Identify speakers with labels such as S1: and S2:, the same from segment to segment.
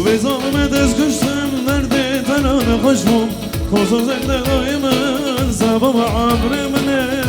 S1: به زامت از کشتم درد تنان خوشم کسو زنده دای من سبب عبر منه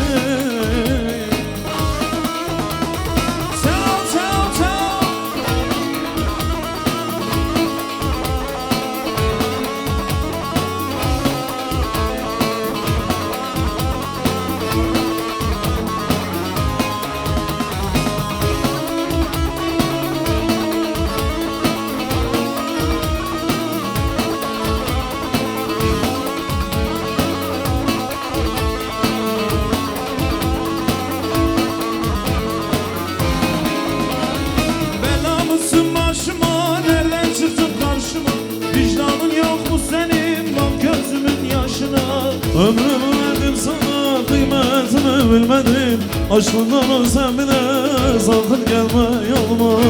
S1: Ömrümü verdim sana kıymetini bilmedim Aşkından olsam bile sakın gelme yoluma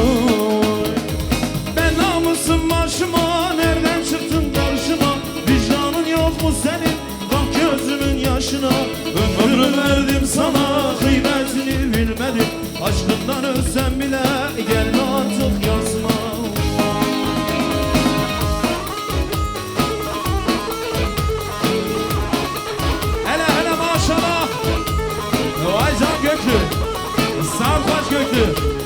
S2: Ben namusum başıma nereden çıktın karşıma Vicdanın yok mu senin bak gözümün yaşına Ömrümü verdim sana kıymetini bilmedim Aşkından ölsem bile gelme artık yazma Göklü, Sarpaç Göklü.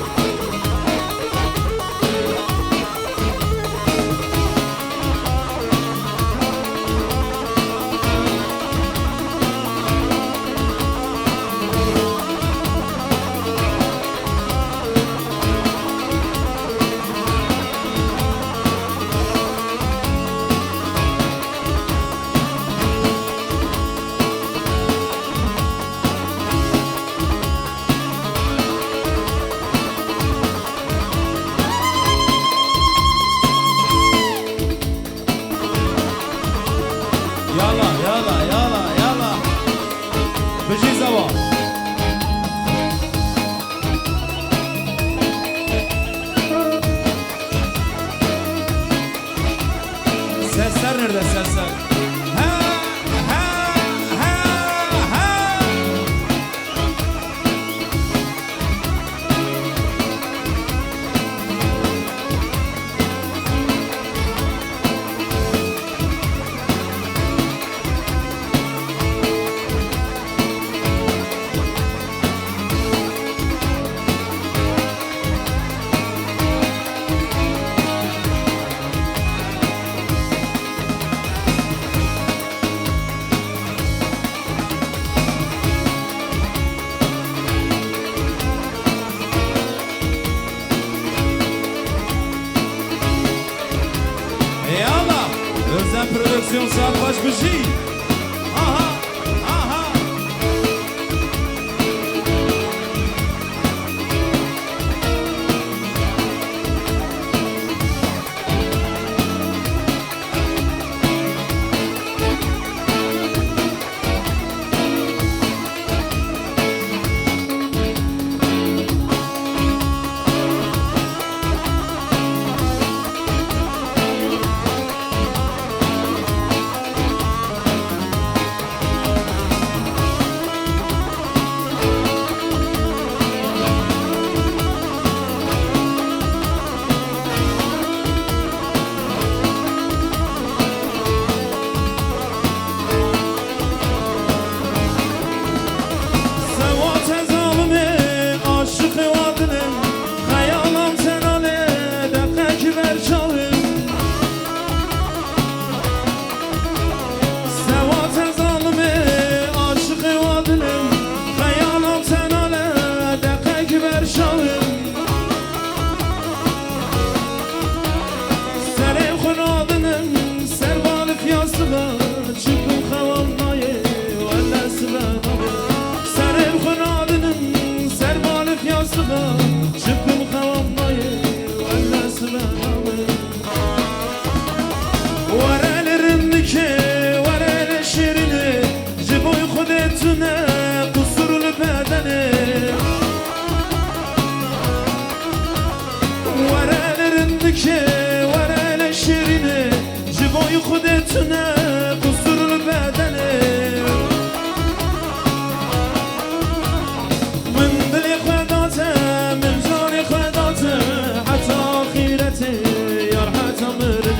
S2: Yalla Bıcı zaman Sesler nerede sesler Özel prodüksiyon Sarpaç Bıcı Aha خودتونه قصور بدنه من دل خداته من جان خداته حتی آخرته یا رحمت
S1: تمرني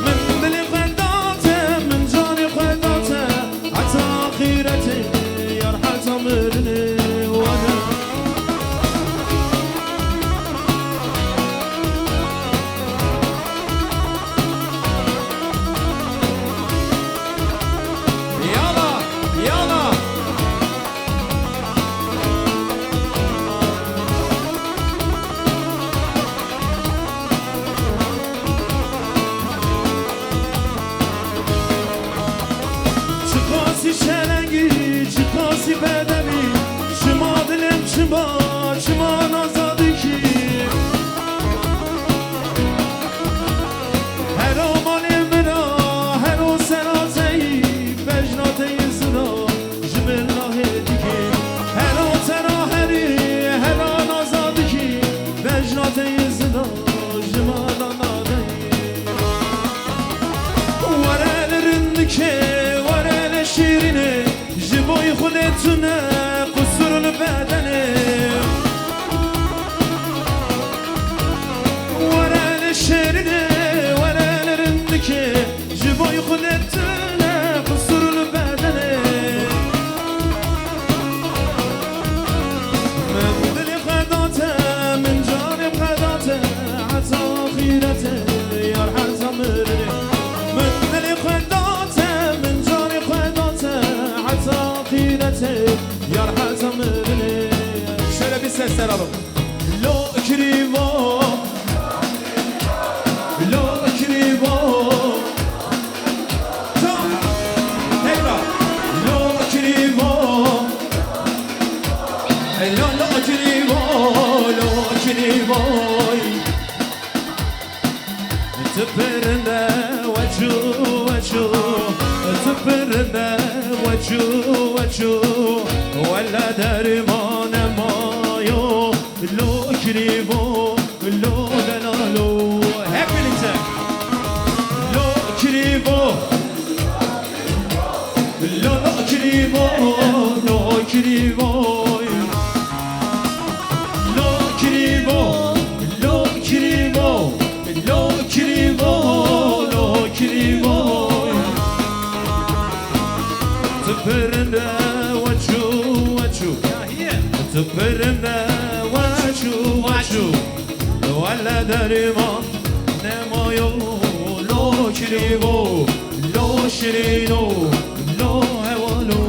S1: من دلي خداته من جاني خداته حتى آخرتي يا رح تمرني وانا يلا يلا چی شلنگی چی پاسی بدمی شما دلم شما نازادی کی هر آمان منا هر او سراتهی بجناته زنا جمل راه دیگه هر او تراهری هر آن آزادی کی بجناته زنا جمال نادهی ورل رندکه شیرینه جبای خودتونه قصور البدنه ورل شیرینه ورل رندکه جبای خودتونه قصور البدنه من دلی خداته من جانم خداته حتی آخیرته یار حتی مرنه من دلی خداته من جانم حتی آخیرته یار حتی مرنه şöyle bir sesler alın lo krivo lo krivo tekrar lo krivo lo krivo lo krivo تبرنا وجو وجو تبرنا وجو وجو ولا درمان مايو لو كريبو لو دلالو hep birlikte لو كريبو لو كريبو لو كريبو لو كريبو لو كريبو لو كريبو لو كريبو تبرنا وجو وجو تبرنا وجو وجو ولا درمان نمايو لو كريبو لو شرينو لو هوالو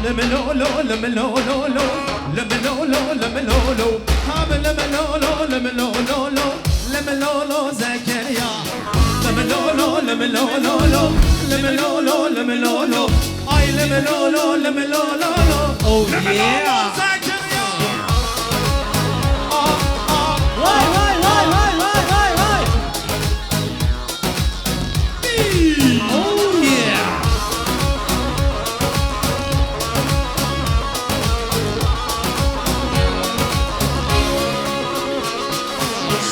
S1: لملو لو لملو لو لو لملو لو لملو لو لملو لو لملو لو لو لملو لو زكريا لملو لو لملو لو لو لملو لو لملو لو اي لملو لو لملو لو لو oh yeah زكريا
S2: Vay vay vay vay vay vay vay.
S1: oh yeah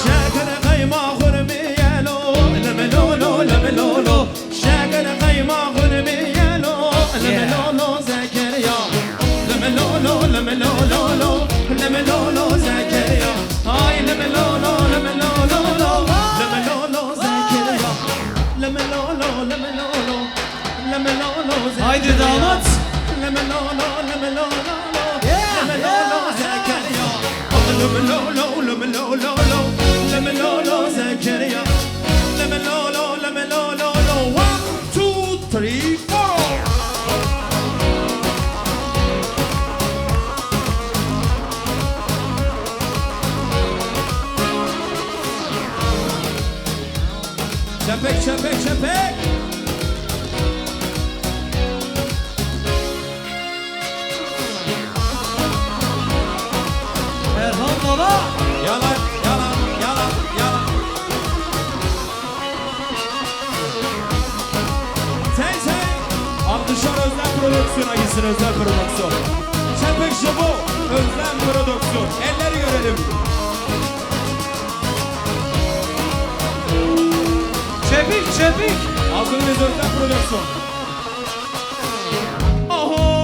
S1: شاكر قيمة غرمي يالو لملو لو لملو لو شاكر قيمة غرمي يالو لملو لو زكريا لملو لو لملو لو لو لملو لو زكريا هاي لملو لو لملو لو لو لملو لو زكريا لملو لو لملو لو لملو لو زكريا
S2: Haydi damat.
S1: لملو لو لملو لو لملو لو زكريا لملو لو لملو لو لملو لو زكريا لملو لو لملو لو 1 2 3 4 Çepek çepek çepek
S2: Erhan baba.
S1: Yalan yalan yalan yalan Tey tey Abdüşar Özlem Prodüksiyon'a gitsin özel prodüksiyon Çepek Şobu Özlem Prodüksiyon Elleri görelim
S2: Çepik çepik.
S1: Aldığınız özel prodüksiyon Oho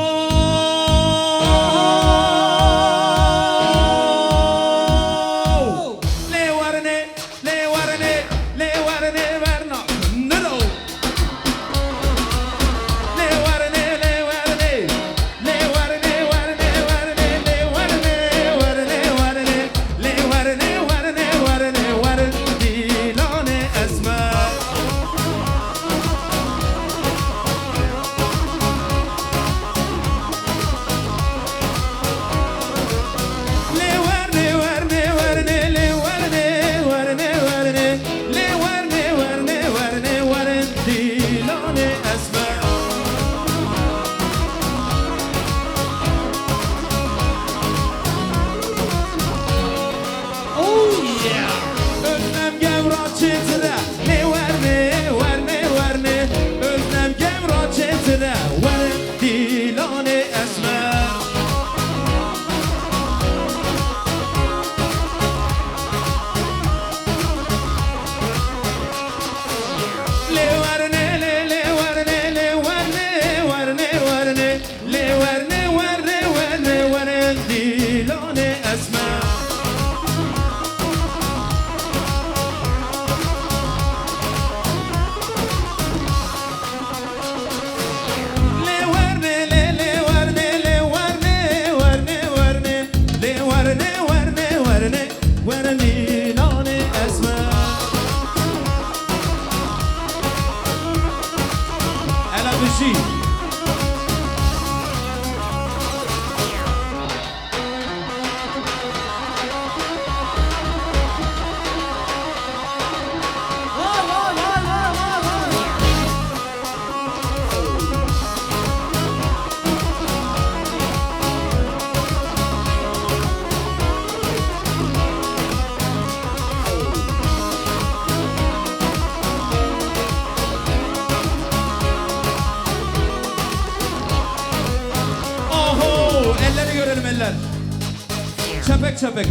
S1: çepek çepek.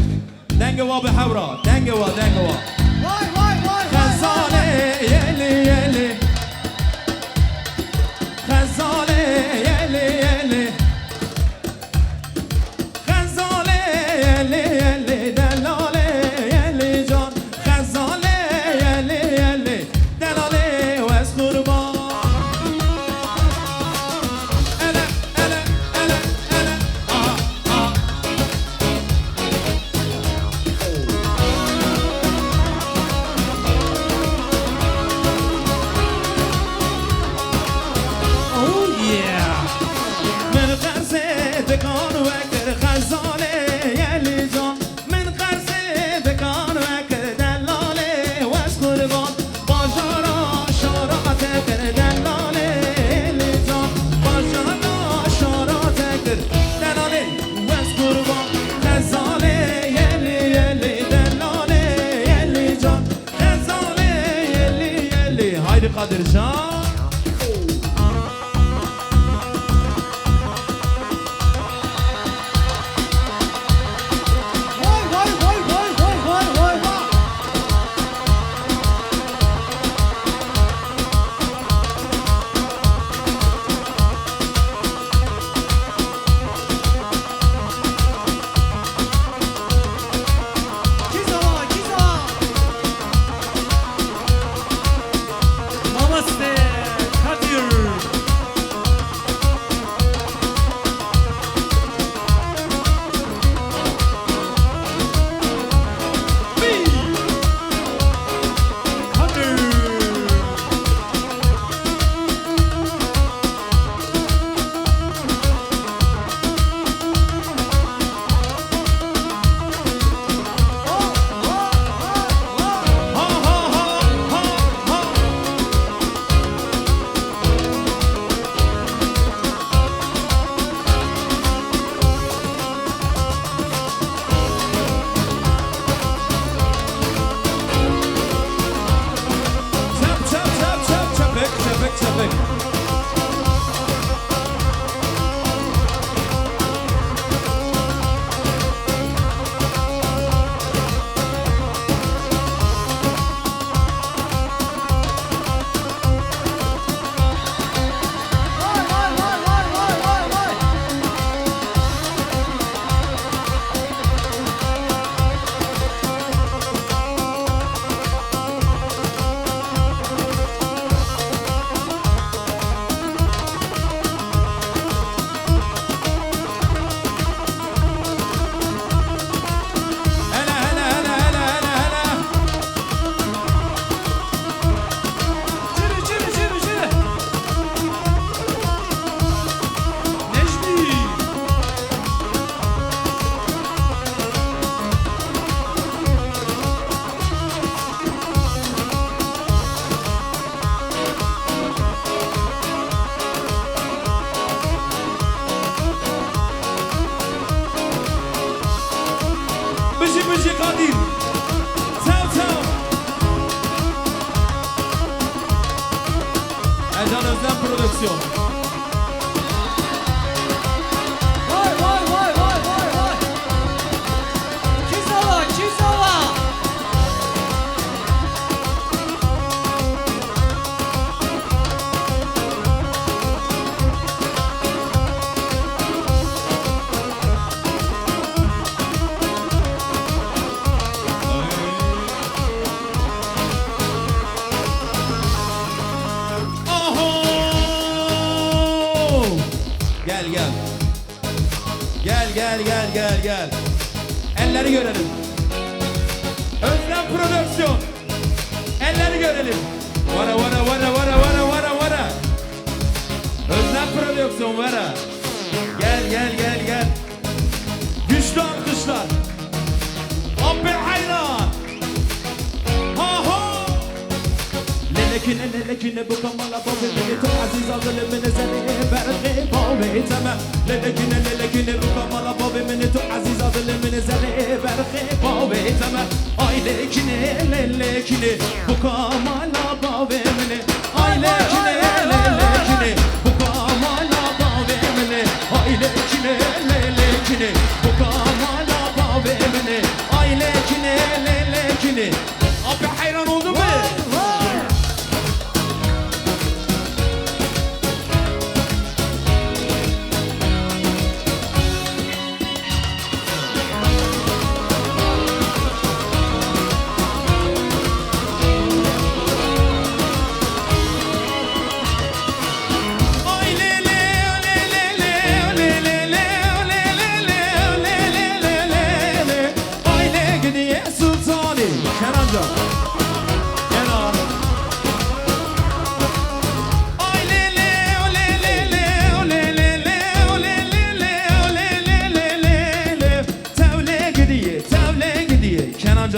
S1: Denge va be havra. Denge va.
S3: Vay vay vay.
S1: Khazale yeli yeli. Khazale yeli yeli. Khazale yeli yeli. Delale yeli can. Khazale yeli yeli. Delale wes kurban. Ele ele ele ele. Ah ah.
S2: Oh yeah.
S1: من قرصه دکان وکر خزانه یلی جان من قرصه دکان وکر دلاله وز قربان باجارا شارات کر دلاله یلی جان باجارا شارات کر دلاله وز قربان خزانه یلی یلی دلاله یلی جان خزانه یلی یلی haydi Kadir Can.
S3: Vay vay vay vay vay vay vay vay. Kizawa kizawa.
S2: Namaste Kadir. Me. Kadir.
S1: Ha ha ha ha ha. Çepek.
S3: Vay vay vay vay vay vay vay.
S1: Hele hele hele hele hele hele.
S2: Çiri. Necmi.
S1: Bıcı Kadir. Tav. Ercan Özlem Prodüksiyon.
S3: Vay vay vay vay vay vay. Kizawa kizawa.
S1: Oho! Gel. Gel. Elleri görelim. Özlem Prodüksiyon. Elleri görelim. Vara. Özlem Prodüksiyon vara. Gel. Güçlü alkışlar. Abbe hayran. للكن بكمال بابي تو عزيز ظل من زني برقي بابي تمام للكن بكمال بابي من تو عزيز ظل من زني برقي بابي تمام اي لكن بكمال بابي من اي لكن بكمال بابي من اي لكن بكمال بابي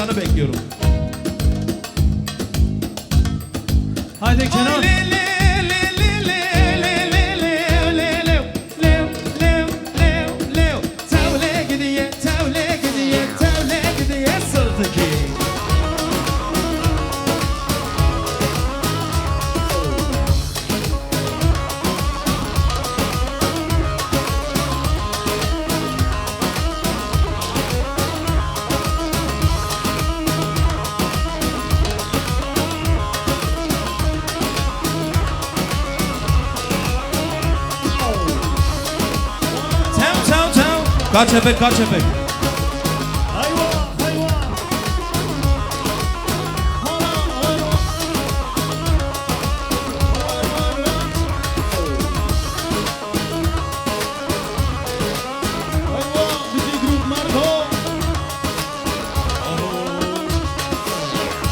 S1: Kenacan'ı bekliyorum.
S3: Haydi Kenan.
S1: Kaç epek, kaç epek.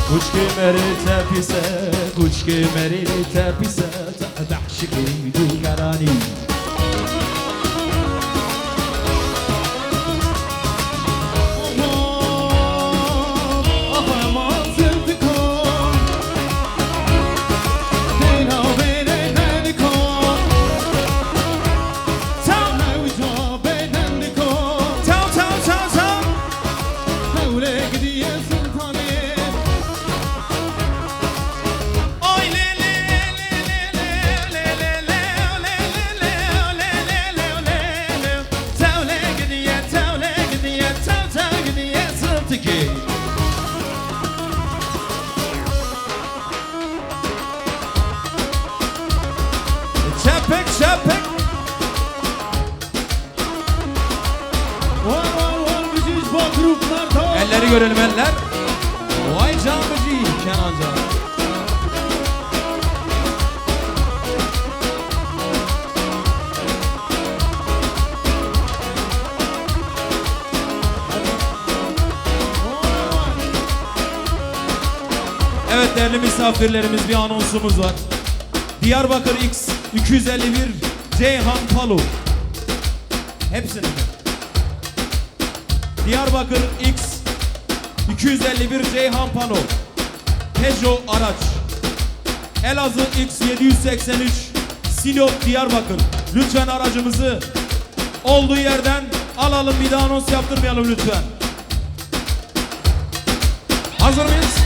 S2: Kuçki merite pise, kuçki merite pise, ta'şiki dugarani.
S1: Şepek, şepek. Elleri görelim eller. Vay canbıcı Kenan Can. Evet değerli misafirlerimiz, bir anonsumuz var. Diyarbakır X 251 Ceyhan Palu. Hepsini. Diyarbakır X 251 Ceyhan Palu. Peugeot araç. Elazığ X 783 Sinop Diyarbakır. Lütfen aracımızı olduğu yerden alalım, bir daha anons yaptırmayalım lütfen. Hazır mıyız?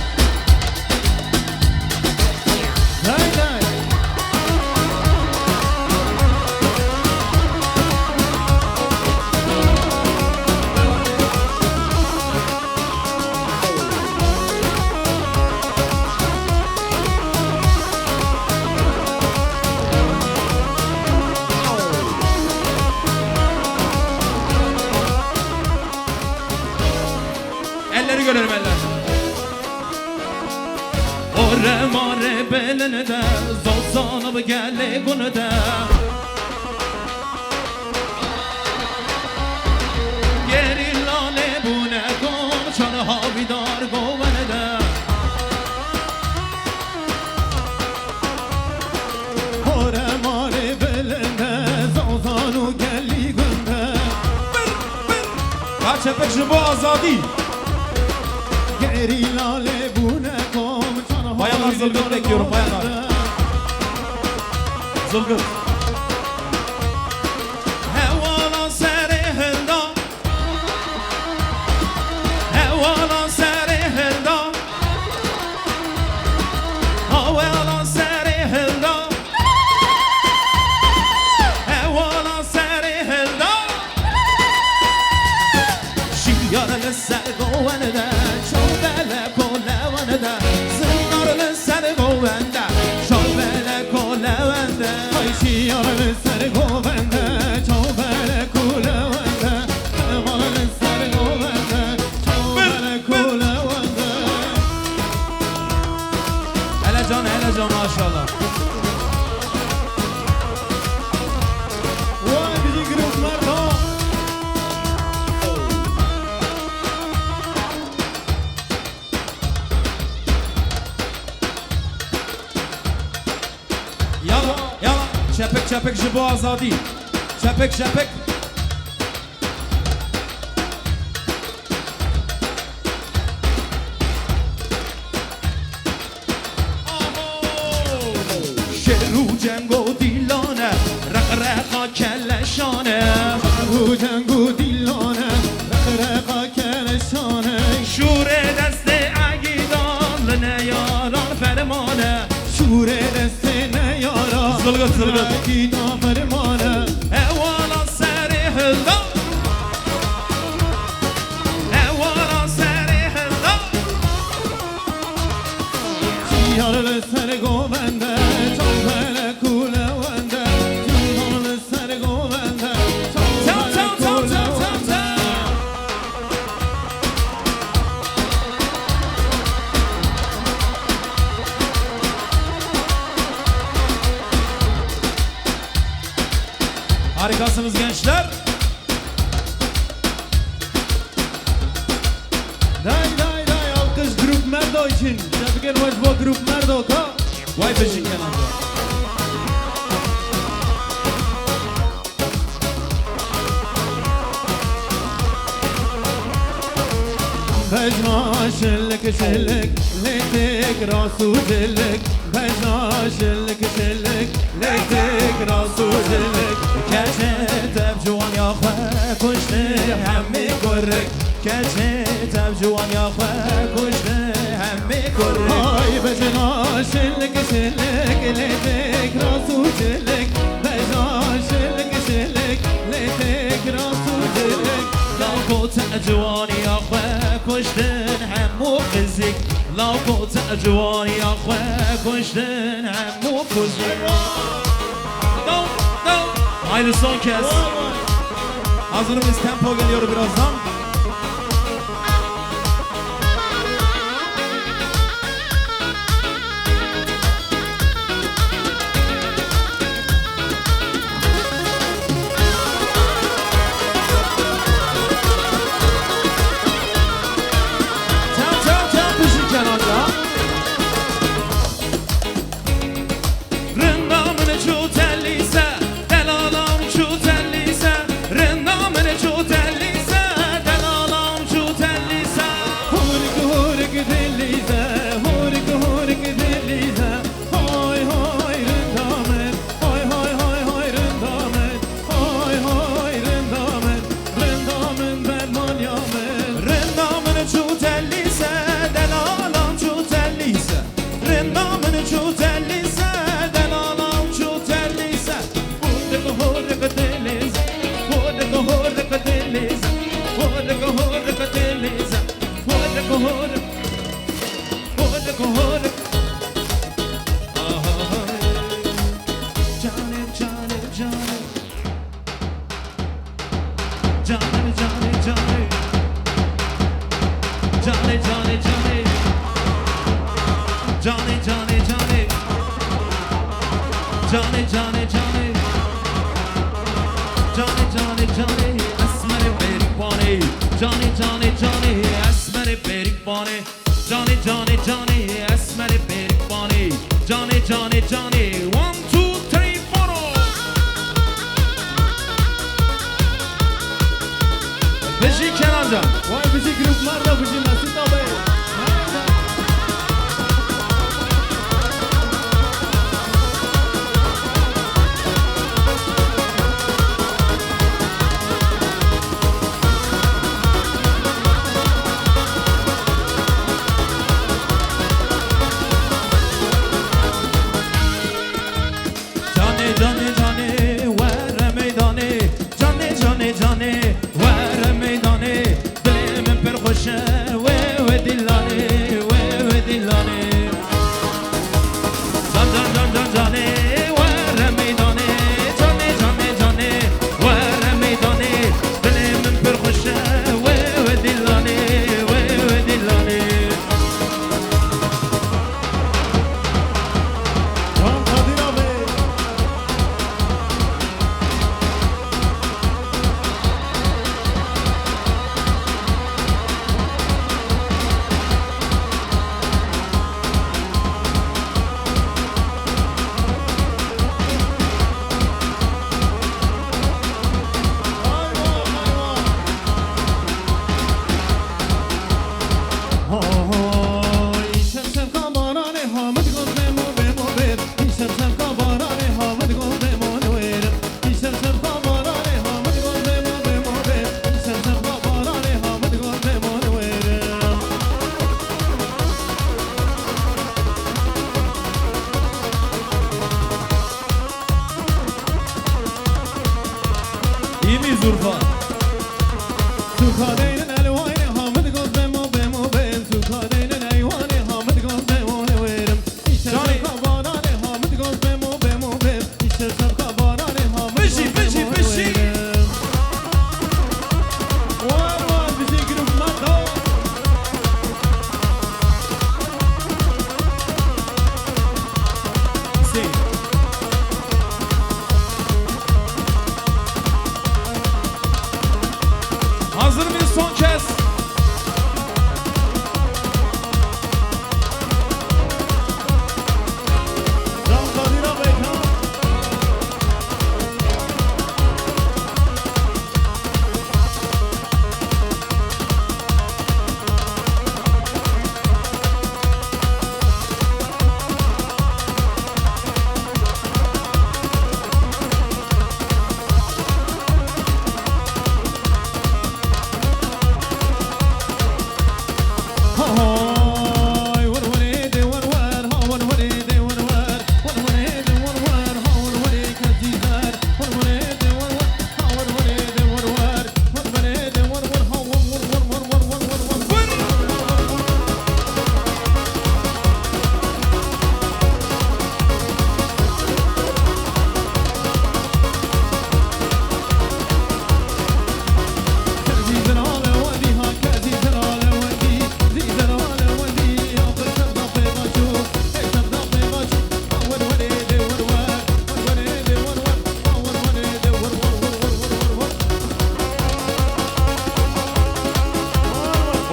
S1: Elleri görelim eller. Ore mare belene de zozana bu gelle bunu da. Geri lale bu ne kom çanı havidar govene de.
S3: Ore mare belene zozanu gelli günde.
S1: Kaç epek bu azadi.
S3: Geri lale bu ne kom çana
S1: Bayanlar zılgıt bekliyorum, bayanlar. Zılgıt. Hevala seri hilda. Hevala seri hilda. Hevala seri hilda. Hevala seri hilda. Şiyarlı sergovene de. Şovele kolevene de. Zınarlı sergovende. Şovele kolevende.
S3: Ay şiyarlı sergovende çovele kulevende. Emanlı sergovende çovele kulevende.
S1: Hele can maşallah.
S3: Vay bizi gruplar da.
S1: Yala yala. Çepek çepek jibo azadi. Çepek çepek. جنگ و دیلانه رقرقا کلشانه
S3: او جنگ و دیلانه رقرقا کلشانه
S1: شور دست عگیدان لنیاران فرمانه
S3: شور دست نیارا
S1: زلگت
S3: عگیدان فرمانه
S1: اوالا سر هلا اوالا سر هلا
S3: چیار سر گوونده چون کوله ونده چون سر گوونده چون کوله ونده
S1: Harikasınız gençler.
S3: Day alkış grup Merdo için. Şafiker Başbo grup Merdo ka.
S1: Vay beşik kenarda.
S3: Bejna şillik şillik Leytik rasu dillik Bejna şillik şillik Leytik rasu dillik
S1: كشت بجوان يا خوا كشت همي كرك كشت بجوان يا خوا كشت همي كرك
S3: Ay bejna şillik şillik Leytik rasu dillik Bejna şillik şillik Leytik rasu dillik
S1: لو كنت أجواني يا خوا كشتن همو خزك لو كنت أجواني يا خوا كشتن همو خزك Aynı son kez. Hazır mıyız? Tempo geliyor birazdan. Tem pişin kenarda. Rındamını çutelliyse delalam çutelliyse Rındamını çutelliyse delalam çutelliyse
S3: Hurik hurik dilize Hurik hurik dilize Hoy hoy rındamet Hoy hoy hoy hoy rındamet Hoy hoy rındamet Rındamın berman yamet
S1: Rındamını çutelliyse delalam çutelliyse Rındamını çutelliyse delalam çutelliyse Hurik hurik dilize Hurik hurik dilize Hurik hurik dilize Hurik hurik Hurik hurik Canim canim canim Canim canim canim Johnny, Johnny, Johnny. Johnny, Johnny, Johnny. Johnny, Johnny, Johnny. Johnny, Johnny, Johnny. Asmari berik bani. Johnny, Johnny, Johnny. Asmari berik bani. Johnny, Johnny, Johnny. Asmari berik bani. Johnny, Johnny, Johnny. 1, 2, 3, 4. Beşik kenarda.
S3: Vay bizi grup Merdo bizi Mesut abi
S1: Johnny, Johnny, Johnny, where meydani Johnny, Johnny, Johnny, where meydani Dilimin per خوشه و دل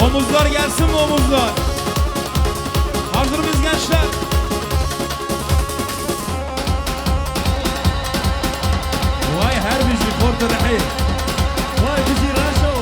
S2: Omuzlar gelsin mi omuzlar? Hazır mıyız gençler? Vay her bizi Porto Rehir.
S3: Vay bizi Raşo.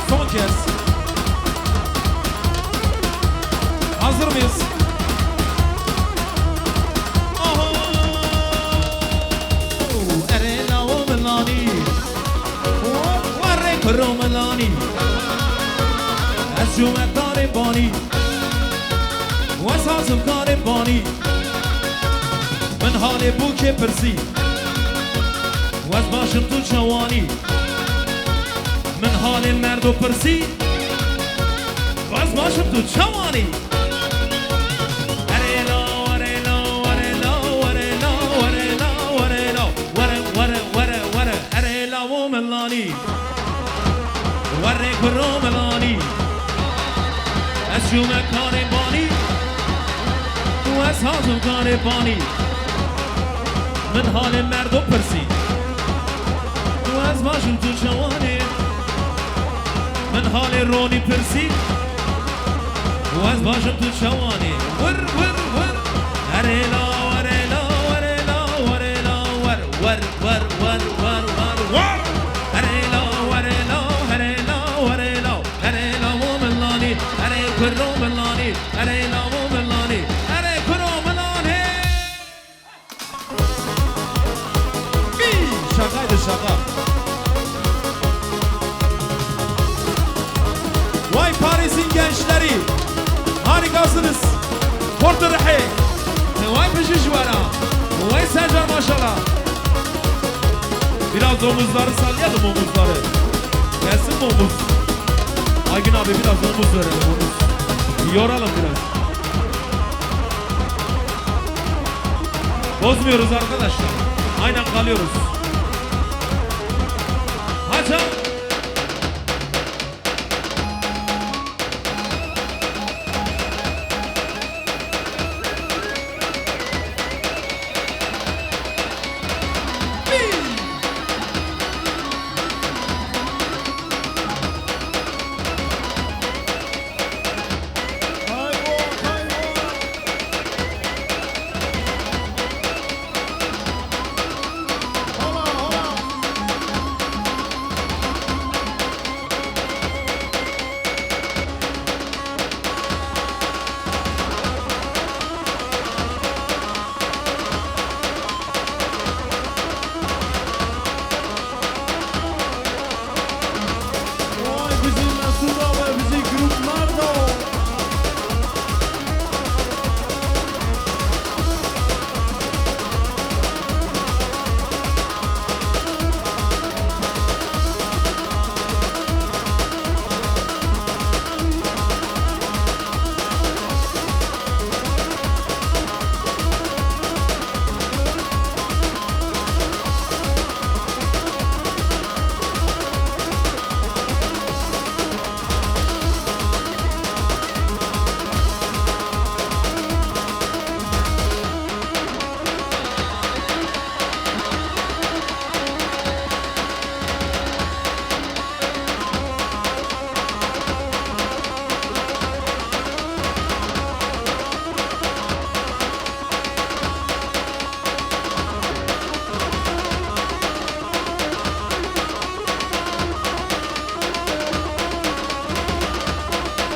S2: Son kez. Hazır mıyız? Oho! Erela o melani. Varre kro melani. Ashume kare bani. Wasazım kare bani. من حال بو که پرسی واز باشم تو جوانی من حال مرد و پرسی واز باشم تو جوانی اره لا اره لا اره لا اره لا اره لا اره لا وره وره وره وره اره لا و ملانی وره کرو ملانی از شوم کار بانی تو از هازم کار بانی من حال مرد و پرسی تو از باشم تو جوانی من حال رونی پرسی تو از باشم تو جوانی ور ور ور اره لا اره لا اره لا اره لا ور ور ور ور ور ور ور اره لا اره لا اره لا اره لا اره لا و ملانی اره کرو ملانی اره لا و ملانی اره کرو ملانی Şakaydı şaka. Vay Paris'in gençleri. Harikasınız. Porto Rehir. Vay Pejishwara. Vay Sercan maşallah. Biraz omuzları sallayalım omuzları. Gelsin mi omuz? Aygün abi biraz omuz verelim omuz. Yoralım biraz. Bozmuyoruz arkadaşlar. Aynen kalıyoruz. Hacı.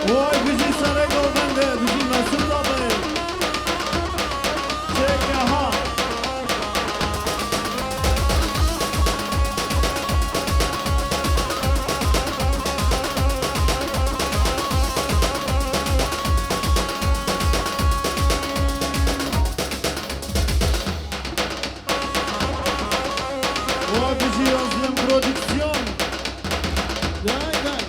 S3: Vay bizi Saraygal'dan de bizi Mesut abi. Çek aha. Vay bizi Özlem Prodüksiyon. Gel gel.